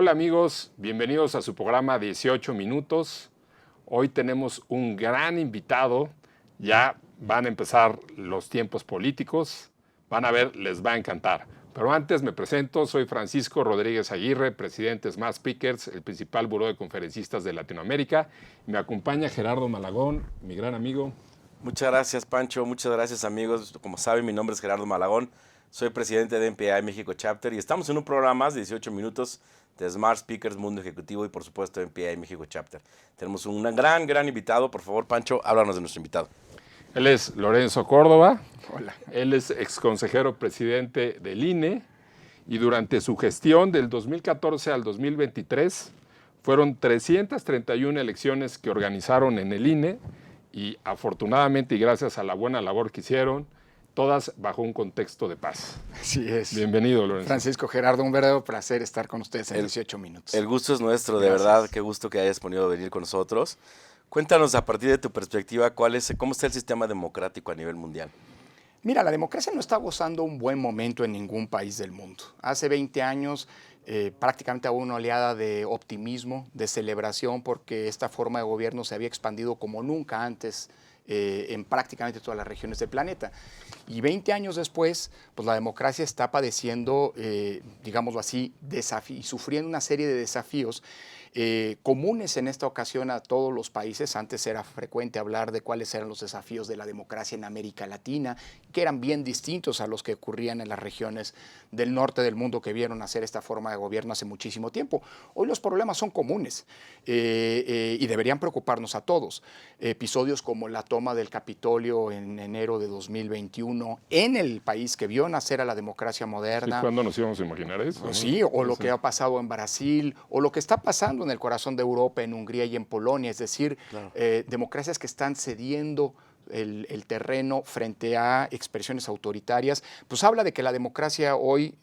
Hola amigos, bienvenidos a su programa 18 minutos. Hoy tenemos un gran invitado. Ya van a empezar los tiempos políticos. Van a ver, les va a encantar. Pero antes me presento, soy Francisco Rodríguez Aguirre, presidente de Smart Speakers, el principal buró de conferencistas de Latinoamérica. Me acompaña Gerardo Malagón, mi gran amigo. Muchas gracias, Pancho. Muchas gracias, amigos. Como saben, mi nombre es Gerardo Malagón. Soy presidente de MPI México Chapter y estamos en un programa más de 18 minutos de Smart Speakers Mundo Ejecutivo y, por supuesto, MPI México Chapter. Tenemos un gran invitado. Por favor, Pancho, háblanos de nuestro invitado. Él es Lorenzo Córdoba. Hola. Él es exconsejero presidente del INE y durante su gestión del 2014 al 2023 fueron 331 elecciones que organizaron en el INE y afortunadamente y gracias a la buena labor que hicieron, todas bajo un contexto de paz. Así es. Bienvenido, Lorenzo. Francisco, Gerardo, un verdadero placer estar con ustedes en 18 minutos. El gusto es nuestro, de Gracias. verdad. Qué gusto que hayas podido venir con nosotros. Cuéntanos, a partir de tu perspectiva, cómo está el sistema democrático a nivel mundial. Mira, la democracia no está gozando un buen momento en ningún país del mundo. Hace 20 años prácticamente hubo una oleada de optimismo, de celebración, porque esta forma de gobierno se había expandido como nunca antes en prácticamente todas las regiones del planeta. Y 20 años después, pues la democracia está padeciendo, digámoslo así, y sufriendo una serie de desafíos comunes en esta ocasión a todos los países. Antes era frecuente hablar de cuáles eran los desafíos de la democracia en América Latina, que eran bien distintos a los que ocurrían en las regiones del norte del mundo que vieron hacer esta forma de gobierno hace muchísimo tiempo. Hoy los problemas son comunes y deberían preocuparnos a todos. Episodios como la toma del Capitolio en enero de 2021 en el país que vio nacer a la democracia moderna. Sí, ¿cuándo nos íbamos a imaginar eso? Pues sí, o lo que ha pasado en Brasil, o lo que está pasando en el corazón de Europa, en Hungría y en Polonia, es decir, Claro. Democracias que están cediendo el terreno frente a expresiones autoritarias, pues habla de que la democracia hoy,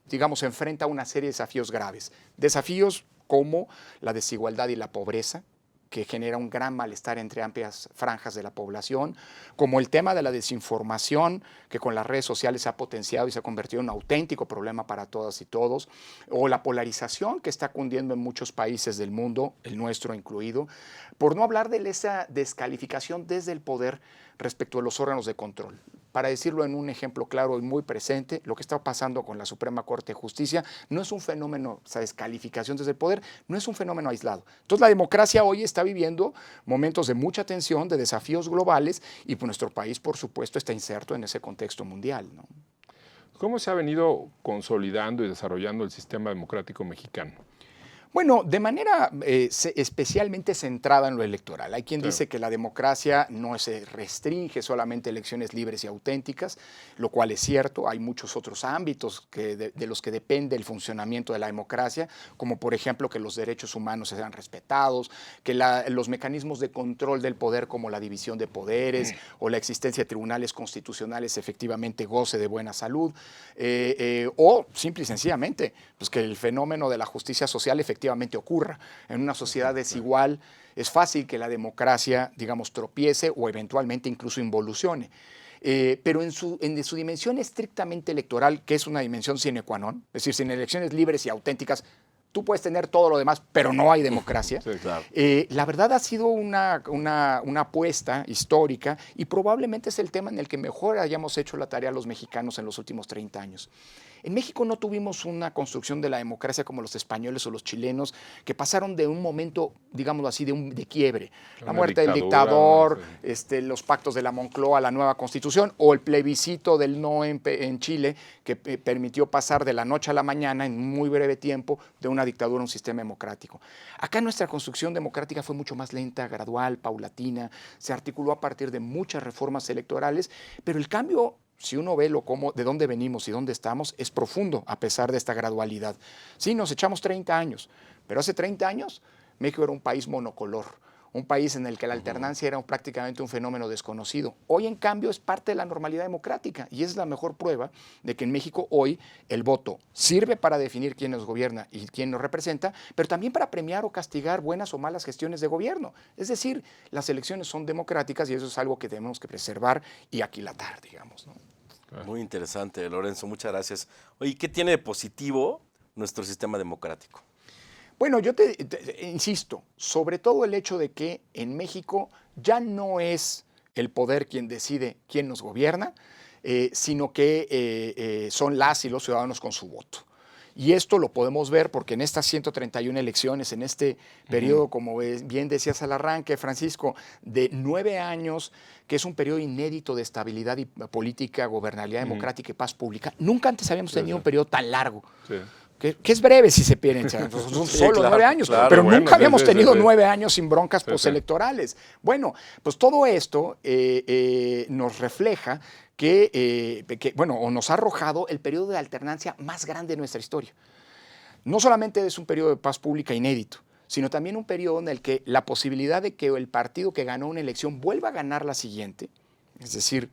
digamos, enfrenta una serie de desafíos graves. Desafíos como la desigualdad y la pobreza, que genera un gran malestar entre amplias franjas de la población, como el tema de la desinformación, que con las redes sociales se ha potenciado y se ha convertido en un auténtico problema para todas y todos, o la polarización que está cundiendo en muchos países del mundo, el nuestro incluido, por no hablar de esa descalificación desde el poder respecto a los órganos de control. Para decirlo en un ejemplo claro y muy presente, lo que está pasando con la Suprema Corte de Justicia no es un fenómeno, esa descalificación desde el poder, no es un fenómeno aislado. Entonces la democracia hoy está viviendo momentos de mucha tensión, de desafíos globales, y pues nuestro país, por supuesto, está inserto en ese contexto mundial, ¿no? ¿Cómo se ha venido consolidando y desarrollando el sistema democrático mexicano? Bueno, de manera especialmente centrada en lo electoral. Hay quien dice que la democracia no se restringe solamente a elecciones libres y auténticas, lo cual es cierto. Hay muchos otros ámbitos de los que depende el funcionamiento de la democracia, como por ejemplo que los derechos humanos sean respetados, que los mecanismos de control del poder como la división de poderes o la existencia de tribunales constitucionales efectivamente goce de buena salud, o simple y sencillamente pues que el fenómeno de la justicia social efectivamente ocurra. En una sociedad desigual es fácil que la democracia, digamos, tropiece o eventualmente incluso involucione. Pero en su dimensión estrictamente electoral, que es una dimensión sine qua non, es decir, sin elecciones libres y auténticas, tú puedes tener todo lo demás, pero no hay democracia. Sí, claro. La verdad ha sido una apuesta histórica y probablemente es el tema en el que mejor hayamos hecho la tarea los mexicanos en los últimos 30 años. En México no tuvimos una construcción de la democracia como los españoles o los chilenos, que pasaron de un momento, digámoslo así, de quiebre. La muerte del dictador, los pactos de la Moncloa, la nueva constitución, o el plebiscito del no en Chile, que permitió pasar de la noche a la mañana, en muy breve tiempo, de una dictadura a un sistema democrático. Acá nuestra construcción democrática fue mucho más lenta, gradual, paulatina, se articuló a partir de muchas reformas electorales, pero el cambio, si uno ve de dónde venimos y dónde estamos, es profundo a pesar de esta gradualidad. Sí, nos echamos 30 años, pero hace 30 años México era un país monocolor, un país en el que la alternancia era prácticamente un fenómeno desconocido. Hoy, en cambio, es parte de la normalidad democrática y es la mejor prueba de que en México hoy el voto sirve para definir quién nos gobierna y quién nos representa, pero también para premiar o castigar buenas o malas gestiones de gobierno. Es decir, las elecciones son democráticas y eso es algo que tenemos que preservar y aquilatar, digamos, ¿no? Muy interesante, Lorenzo, muchas gracias. Oye, ¿qué tiene de positivo nuestro sistema democrático? Bueno, yo insisto, sobre todo el hecho de que en México ya no es el poder quien decide quién nos gobierna, sino que son las y los ciudadanos con su voto. Y esto lo podemos ver porque en estas 131 elecciones, en este periodo, como bien decías al arranque, Francisco, de 9 años, que es un periodo inédito de estabilidad y política, gobernabilidad democrática y paz pública, nunca antes habíamos tenido un periodo tan largo. Sí. Que es breve si se piensan, son solo claro, 9 años, claro, pero bueno, nunca habíamos tenido sí. 9 años sin broncas Sí, postelectorales. Bueno, pues todo esto nos refleja o nos ha arrojado el periodo de alternancia más grande de nuestra historia. No solamente es un periodo de paz pública inédito, sino también un periodo en el que la posibilidad de que el partido que ganó una elección vuelva a ganar la siguiente, es decir,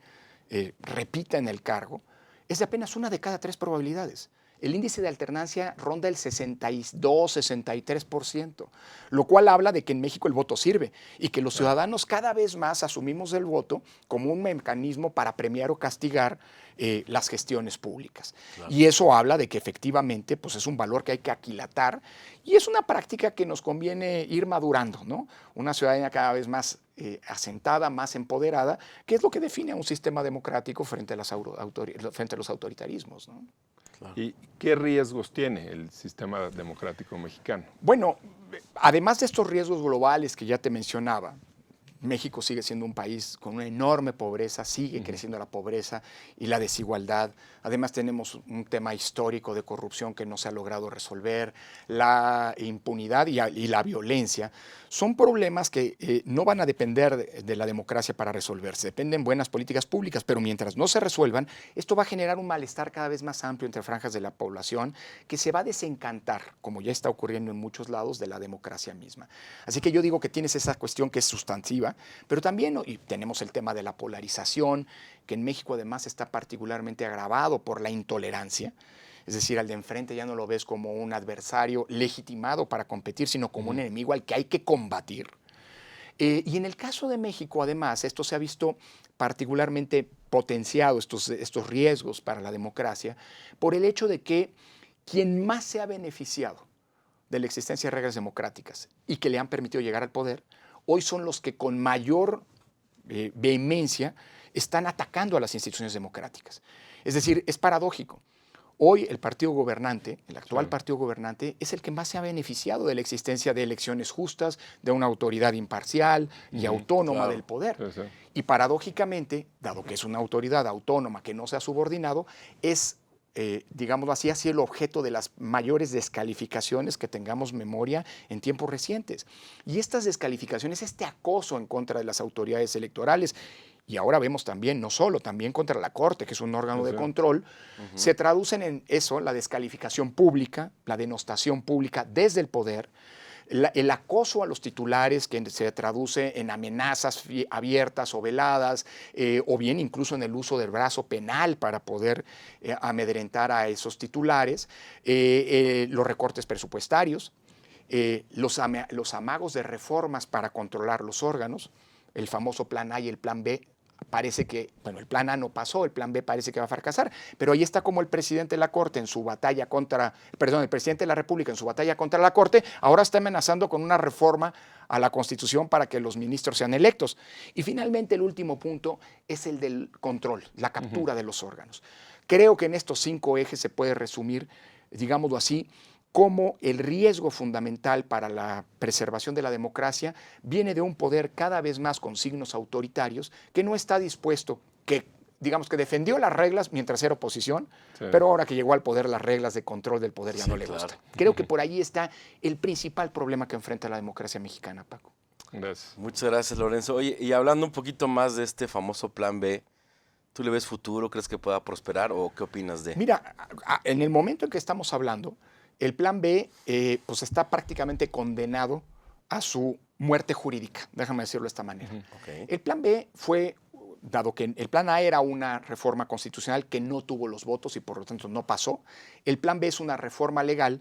repita en el cargo, es de apenas una de cada 3 probabilidades. El índice de alternancia ronda el 62-63%, lo cual habla de que en México el voto sirve y que los ciudadanos cada vez más asumimos el voto como un mecanismo para premiar o castigar las gestiones públicas. Claro. Y eso habla de que efectivamente pues, es un valor que hay que aquilatar y es una práctica que nos conviene ir madurando, ¿no? Una ciudadanía cada vez más asentada, más empoderada, que es lo que define a un sistema democrático frente a los autoritarismos, ¿no? Claro. ¿Y qué riesgos tiene el sistema democrático mexicano? Bueno, además de estos riesgos globales que ya te mencionaba, México sigue siendo un país con una enorme pobreza, sigue creciendo la pobreza y la desigualdad. Además tenemos un tema histórico de corrupción que no se ha logrado resolver, la impunidad y la violencia. Son problemas que no van a depender de la democracia para resolverse, dependen buenas políticas públicas, pero mientras no se resuelvan, esto va a generar un malestar cada vez más amplio entre franjas de la población que se va a desencantar, como ya está ocurriendo en muchos lados, de la democracia misma. Así que yo digo que tienes esa cuestión que es sustantiva, pero también y tenemos el tema de la polarización, que en México además está particularmente agravado por la intolerancia. Es decir, al de enfrente ya no lo ves como un adversario legitimado para competir, sino como un enemigo al que hay que combatir. Y en el caso de México, además, esto se ha visto particularmente potenciado, estos riesgos para la democracia, por el hecho de que quien más se ha beneficiado de la existencia de reglas democráticas y que le han permitido llegar al poder, hoy son los que con mayor vehemencia están atacando a las instituciones democráticas. Es decir, es paradójico. Hoy el partido gobernante, el actual partido gobernante, es el que más se ha beneficiado de la existencia de elecciones justas, de una autoridad imparcial y autónoma del poder. Sí. Y paradójicamente, dado que es una autoridad autónoma que no se ha subordinado, es digámoslo así, ha sido el objeto de las mayores descalificaciones que tengamos memoria en tiempos recientes. Y estas descalificaciones, este acoso en contra de las autoridades electorales, y ahora vemos también, no solo, también contra la Corte, que es un órgano de control, se traducen en eso, la descalificación pública, la denostación pública desde el poder, el acoso a los titulares que se traduce en amenazas abiertas o veladas, o bien incluso en el uso del brazo penal para poder amedrentar a esos titulares, los recortes presupuestarios, los amagos de reformas para controlar los órganos, el famoso plan A y el plan B. Parece que, bueno, el plan A no pasó, el plan B parece que va a fracasar, pero ahí está como el presidente de la Corte en su batalla el presidente de la República en su batalla contra la Corte, ahora está amenazando con una reforma a la Constitución para que los ministros sean electos. Y finalmente el último punto es el del control, la captura de los órganos. Creo que en estos 5 ejes se puede resumir, digámoslo así, cómo el riesgo fundamental para la preservación de la democracia viene de un poder cada vez más con signos autoritarios que no está dispuesto, que digamos que defendió las reglas mientras era oposición, pero ahora que llegó al poder las reglas de control del poder ya no le gustan. Creo que por ahí está el principal problema que enfrenta la democracia mexicana, Paco. Gracias. Muchas gracias, Lorenzo. Oye, y hablando un poquito más de este famoso plan B, ¿tú le ves futuro? ¿Crees que pueda prosperar o qué opinas de? Mira, en el momento en que estamos hablando, el plan B pues está prácticamente condenado a su muerte jurídica, déjame decirlo de esta manera. El plan B fue, dado que el plan A era una reforma constitucional que no tuvo los votos y por lo tanto no pasó, el plan B es una reforma legal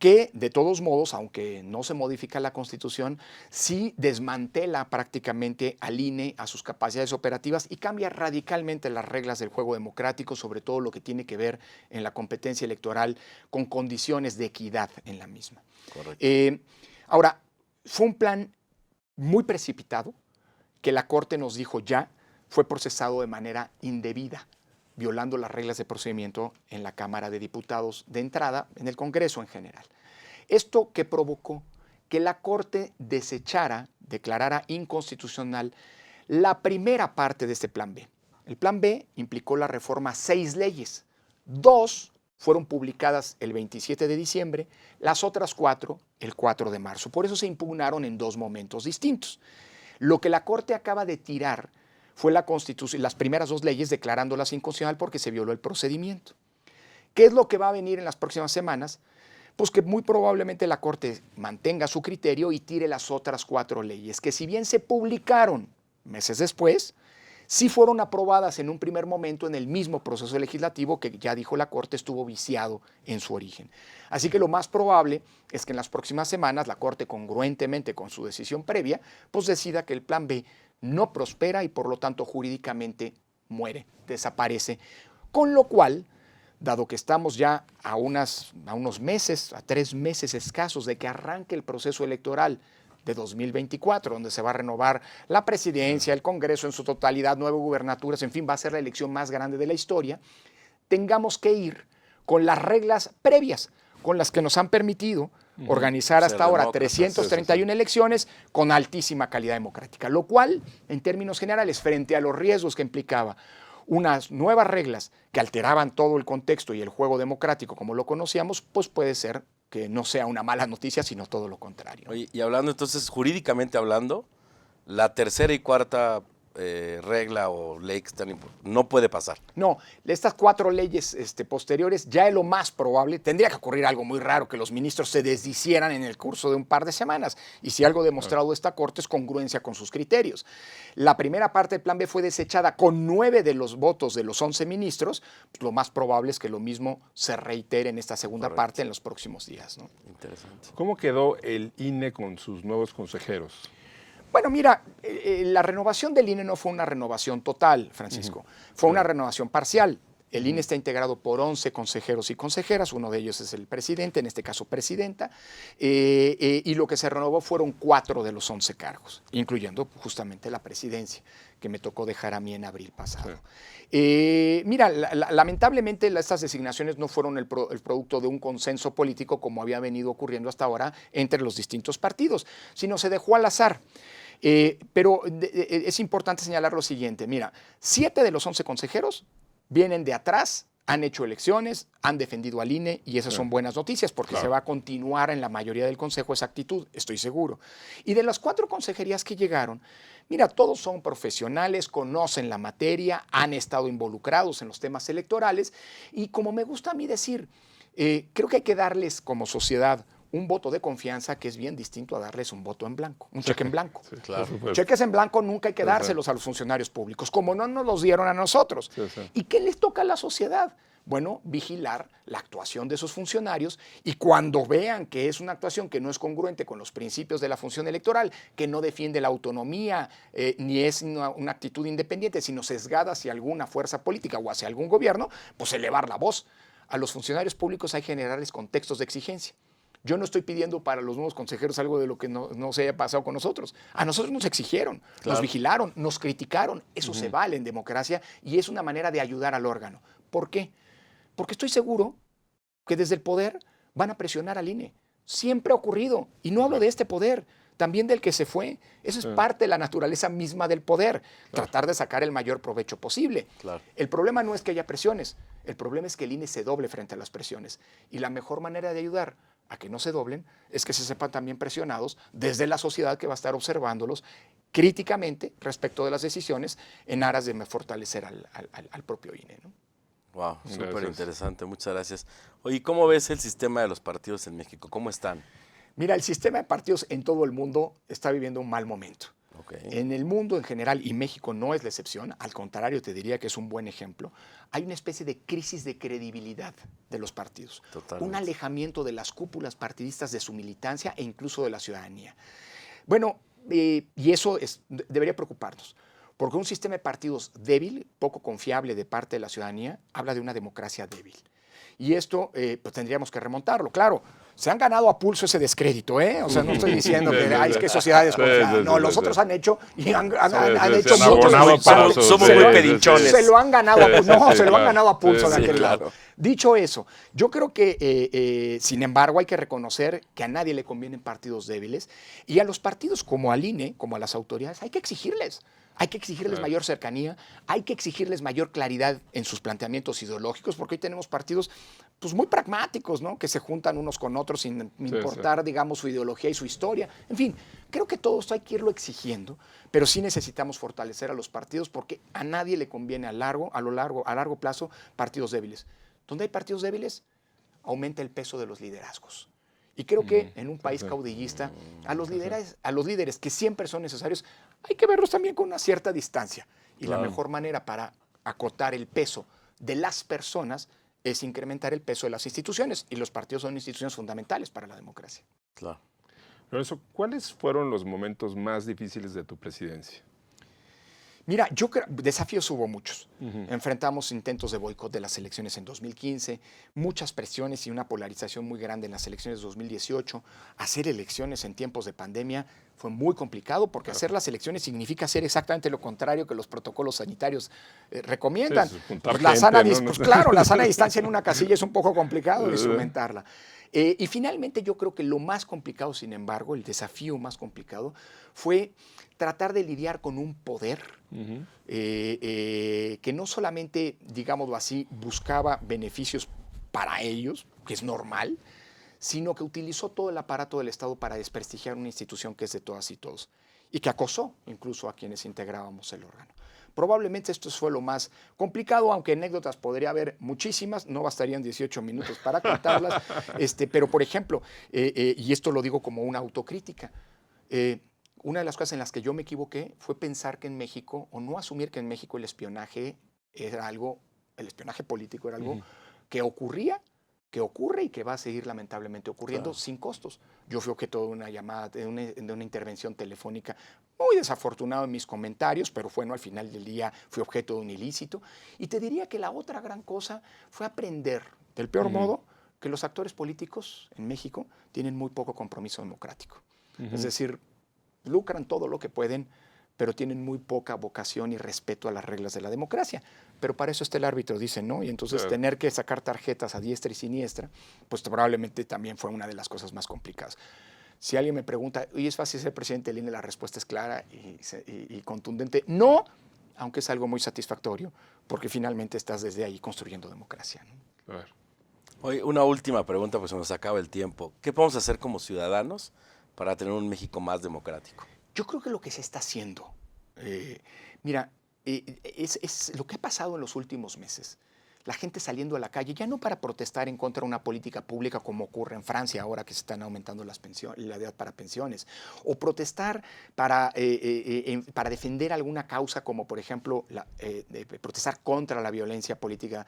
que de todos modos, aunque no se modifica la Constitución, sí desmantela prácticamente al INE, a sus capacidades operativas y cambia radicalmente las reglas del juego democrático, sobre todo lo que tiene que ver en la competencia electoral con condiciones de equidad en la misma. Ahora, fue un plan muy precipitado que la Corte nos dijo ya fue procesado de manera indebida, violando las reglas de procedimiento en la Cámara de Diputados de entrada, en el Congreso en general. Esto que provocó que la Corte declarara inconstitucional la primera parte de este Plan B. El Plan B implicó la reforma a 6 leyes. 2 fueron publicadas el 27 de diciembre, las otras 4 el 4 de marzo. Por eso se impugnaron en 2 momentos distintos. Lo que la Corte acaba de tirar fue las primeras 2 leyes declarándolas inconstitucional porque se violó el procedimiento. ¿Qué es lo que va a venir en las próximas semanas? Pues que muy probablemente la Corte mantenga su criterio y tire las otras 4 leyes, que si bien se publicaron meses después, sí fueron aprobadas en un primer momento en el mismo proceso legislativo que ya dijo la Corte estuvo viciado en su origen. Así que lo más probable es que en las próximas semanas la Corte, congruentemente con su decisión previa, pues decida que el Plan B no prospera y por lo tanto jurídicamente muere, desaparece. Con lo cual, dado que estamos ya a unos meses, a 3 meses escasos de que arranque el proceso electoral de 2024, donde se va a renovar la presidencia, el Congreso en su totalidad, 9 gubernaturas, en fin, va a ser la elección más grande de la historia, tengamos que ir con las reglas previas, con las que nos han permitido organizar hasta ahora 331 elecciones con altísima calidad democrática, lo cual, en términos generales, frente a los riesgos que implicaba unas nuevas reglas que alteraban todo el contexto y el juego democrático como lo conocíamos, pues puede ser que no sea una mala noticia, sino todo lo contrario. Oye, y hablando entonces, jurídicamente hablando, la tercera y cuarta regla o ley que están no puede pasar. No, estas 4 leyes posteriores ya es lo más probable. Tendría que ocurrir algo muy raro, que los ministros se deshicieran en el curso de un par de semanas. Y si algo demostrado esta Corte es congruencia con sus criterios. La primera parte del Plan B fue desechada con 9 de los votos de los 11 ministros. Pues lo más probable es que lo mismo se reitere en esta segunda parte en los próximos días, ¿no? Interesante. ¿Cómo quedó el INE con sus nuevos consejeros? Bueno, mira, la renovación del INE no fue una renovación total, Francisco. Fue una renovación parcial. El INE está integrado por 11 consejeros y consejeras, uno de ellos es el presidente, en este caso presidenta, y lo que se renovó fueron 4 de los 11 cargos, incluyendo justamente la presidencia, que me tocó dejar a mí en abril pasado. Mira, lamentablemente estas designaciones no fueron el producto de un consenso político como había venido ocurriendo hasta ahora entre los distintos partidos, sino se dejó al azar. Pero es importante señalar lo siguiente, mira, 7 de los 11 consejeros vienen de atrás, han hecho elecciones, han defendido al INE y esas son buenas noticias porque se va a continuar en la mayoría del Consejo esa actitud, estoy seguro. Y de las 4 consejerías que llegaron, mira, todos son profesionales, conocen la materia, han estado involucrados en los temas electorales y como me gusta a mí decir, creo que hay que darles como sociedad un voto de confianza que es bien distinto a darles un voto en blanco, un cheque en blanco. Sí, claro. Cheques en blanco nunca hay que dárselos a los funcionarios públicos, como no nos los dieron a nosotros. ¿Y qué les toca a la sociedad? Bueno, vigilar la actuación de esos funcionarios y cuando vean que es una actuación que no es congruente con los principios de la función electoral, que no defiende la autonomía, ni es una actitud independiente, sino sesgada hacia alguna fuerza política o hacia algún gobierno, pues elevar la voz. A los funcionarios públicos hay que generarles contextos de exigencia. Yo no estoy pidiendo para los nuevos consejeros algo de lo que no se haya pasado con nosotros. A nosotros nos exigieron, nos vigilaron, nos criticaron. Eso se vale en democracia y es una manera de ayudar al órgano. ¿Por qué? Porque estoy seguro que desde el poder van a presionar al INE. Siempre ha ocurrido. Y no hablo de este poder, también del que se fue. Eso es parte de la naturaleza misma del poder. Tratar de sacar el mayor provecho posible. El problema no es que haya presiones. El problema es que el INE se doble frente a las presiones. Y la mejor manera de ayudar a que no se doblen es que se sepan también presionados desde la sociedad que va a estar observándolos críticamente respecto de las decisiones en aras de fortalecer al propio INE, ¿no? Wow, súper interesante, muchas gracias. Oye, ¿cómo ves el sistema de los partidos en México? ¿Cómo están? Mira, el sistema de partidos en todo el mundo está viviendo un mal momento. Okay. En el mundo en general, y México no es la excepción, al contrario, te diría que es un buen ejemplo, hay una especie de crisis de credibilidad de los partidos. Totalmente. Un alejamiento de las cúpulas partidistas de su militancia e incluso de la ciudadanía. Bueno, y eso debería preocuparnos, porque un sistema de partidos débil, poco confiable de parte de la ciudadanía, habla de una democracia débil. Y esto pues tendríamos que remontarlo. Claro, se han ganado a pulso ese descrédito, ¿eh? O sea, no estoy diciendo que es que sociedad desconfiada. No, los otros han hecho y han hecho muchos. Somos muy pedinchones. Se lo han ganado a pulso. No, se lo han ganado a pulso de aquel lado. Claro. Dicho eso, yo creo que, sin embargo, hay que reconocer que a nadie le convienen partidos débiles y a los partidos como al INE, como a las autoridades, hay que exigirles. Hay que exigirles mayor cercanía, hay que exigirles mayor claridad en sus planteamientos ideológicos, porque hoy tenemos partidos pues, muy pragmáticos, ¿no? Que se juntan unos con otros sin importar, digamos, su ideología y su historia. En fin, creo que todo esto hay que irlo exigiendo, pero sí necesitamos fortalecer a los partidos porque a nadie le conviene a largo plazo partidos débiles. Donde hay partidos débiles, aumenta el peso de los liderazgos. Y creo que en un país caudillista, a los líderes que siempre son necesarios, hay que verlos también con una cierta distancia. Y la mejor manera para acotar el peso de las personas es incrementar el peso de las instituciones. Y los partidos son instituciones fundamentales para la democracia. Claro. Lorenzo, ¿cuáles fueron los momentos más difíciles de tu presidencia? Mira, yo creo, desafíos hubo muchos. Enfrentamos intentos de boicot de las elecciones en 2015, muchas presiones y una polarización muy grande en las elecciones de 2018. Hacer elecciones en tiempos de pandemia fue muy complicado porque hacer las elecciones significa hacer exactamente lo contrario que los protocolos sanitarios recomiendan. Sí, la sana distancia en una casilla es un poco complicado instrumentarla. Y finalmente yo creo que lo más complicado, sin embargo, el desafío más complicado fue tratar de lidiar con un poder que no solamente, digámoslo así, buscaba beneficios para ellos, que es normal, sino que utilizó todo el aparato del Estado para desprestigiar una institución que es de todas y todos, y que acosó incluso a quienes integrábamos el órgano. Probablemente esto fue lo más complicado, aunque anécdotas podría haber muchísimas, no bastarían 18 minutos para contarlas, pero por ejemplo, y esto lo digo como una autocrítica, una de las cosas en las que yo me equivoqué fue pensar que en México, o no asumir que en México el espionaje político era algo que ocurría, que ocurre y que va a seguir lamentablemente ocurriendo sin costos. Yo fui objeto de una llamada, de una intervención telefónica muy desafortunado en mis comentarios, pero bueno, al final del día fui objeto de un ilícito. Y te diría que la otra gran cosa fue aprender, del peor modo, que los actores políticos en México tienen muy poco compromiso democrático. Es decir, lucran todo lo que pueden, pero tienen muy poca vocación y respeto a las reglas de la democracia. Pero para eso está el árbitro, dicen, ¿no? Y entonces tener que sacar tarjetas a diestra y siniestra, pues probablemente también fue una de las cosas más complicadas. Si alguien me pregunta, ¿y es fácil ser presidente del INE? La respuesta es clara y contundente. No, aunque es algo muy satisfactorio, porque finalmente estás desde ahí construyendo democracia, ¿no? A ver. Oye, una última pregunta, pues se nos acaba el tiempo. ¿Qué podemos hacer como ciudadanos para tener un México más democrático? Yo creo que lo que se está haciendo, mira, es lo que ha pasado en los últimos meses. La gente saliendo a la calle, ya no para protestar en contra de una política pública como ocurre en Francia ahora que se están aumentando la edad para pensiones, o protestar para defender alguna causa como por ejemplo protestar contra la violencia política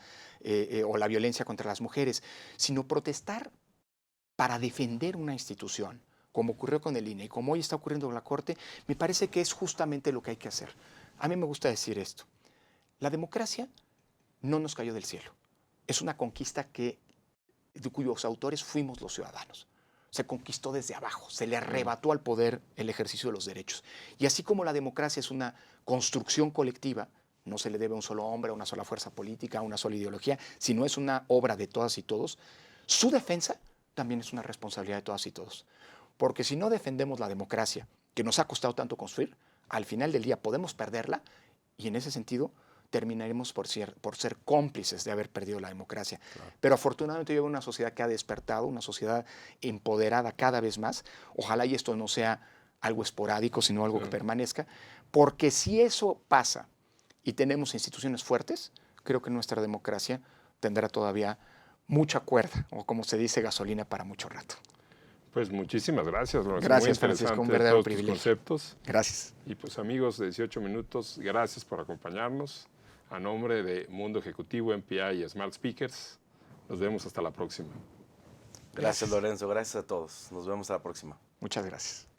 o la violencia contra las mujeres, sino protestar para defender una institución, como ocurrió con el INE y como hoy está ocurriendo con la Corte, me parece que es justamente lo que hay que hacer. A mí me gusta decir esto, la democracia no nos cayó del cielo. Es una conquista de cuyos autores fuimos los ciudadanos. Se conquistó desde abajo, se le arrebató al poder el ejercicio de los derechos. Y así como la democracia es una construcción colectiva, no se le debe a un solo hombre, a una sola fuerza política, a una sola ideología, sino es una obra de todas y todos, su defensa también es una responsabilidad de todas y todos. Porque si no defendemos la democracia, que nos ha costado tanto construir, al final del día podemos perderla y en ese sentido terminaremos por ser cómplices de haber perdido la democracia. Claro. Pero afortunadamente yo veo una sociedad que ha despertado, una sociedad empoderada cada vez más. Ojalá y esto no sea algo esporádico, sino algo que permanezca, porque si eso pasa y tenemos instituciones fuertes, creo que nuestra democracia tendrá todavía mucha cuerda, o como se dice, gasolina para mucho rato. Pues muchísimas gracias, Lorenzo. Gracias, Muy Francisco, un interesante verdadero todos tus privilegio. conceptos. Gracias. Y pues amigos de 18 minutos, gracias por acompañarnos. A nombre de Mundo Ejecutivo, MPI y Smart Speakers, nos vemos hasta la próxima. Gracias, Lorenzo. Gracias a todos. Nos vemos a la próxima. Muchas gracias.